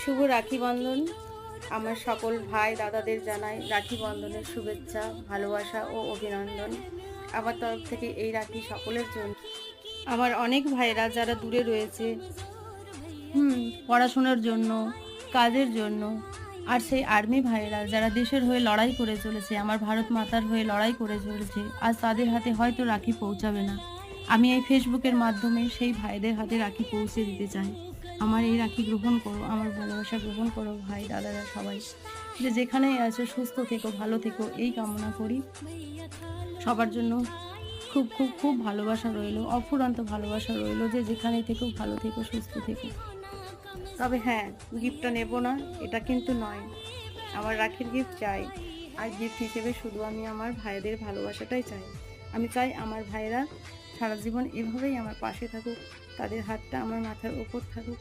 শুভ রাখি বন্ধন। আমার সকল ভাই দাদাদের জানাই রাখি বন্ধনের শুভেচ্ছা, ভালোবাসা ও অভিনন্দন। আমার তরফ থেকে এই রাখি সকলের জন্য। আমার অনেক ভাইরা যারা দূরে রয়েছে, পড়াশোনার জন্য, কাজের জন্য, আর সেই আর্মি ভাইয়েরা যারা দেশের হয়ে লড়াই করে চলেছে, আমার ভারত মাতার হয়ে লড়াই করে চলেছে, আজ তাদের হাতে হয়তো রাখি পৌঁছাবে না। আমি এই ফেসবুকের মাধ্যমে সেই ভাইদের হাতে রাখি পৌঁছে দিতে চাই। আমার এই রাখি গ্রহণ করো, আমার ভালোবাসা গ্রহণ করো ভাই দাদারা সবাই। যে যেখানেই আছে সুস্থ থেকো, ভালো থেকো, এই কামনা করি। সবার জন্য খুব খুব খুব ভালোবাসা রইলো, অফুরন্ত ভালোবাসা রইলো। যে যেখানেই থেকো ভালো থেকো, সুস্থ থেকো। তবে হ্যাঁ, গিফটটা নেব না এটা কিন্তু নয়, আমার রাখির গিফট চাই। আর গিফট হিসেবে শুধু আমি আমার ভাইদের ভালোবাসাটাই চাই। আমি চাই আমার ভাইরা সারা জীবন এভাবেই আমার পাশে থাকুক, তাদের হাতটা আমার মাথার ওপর থাকুক,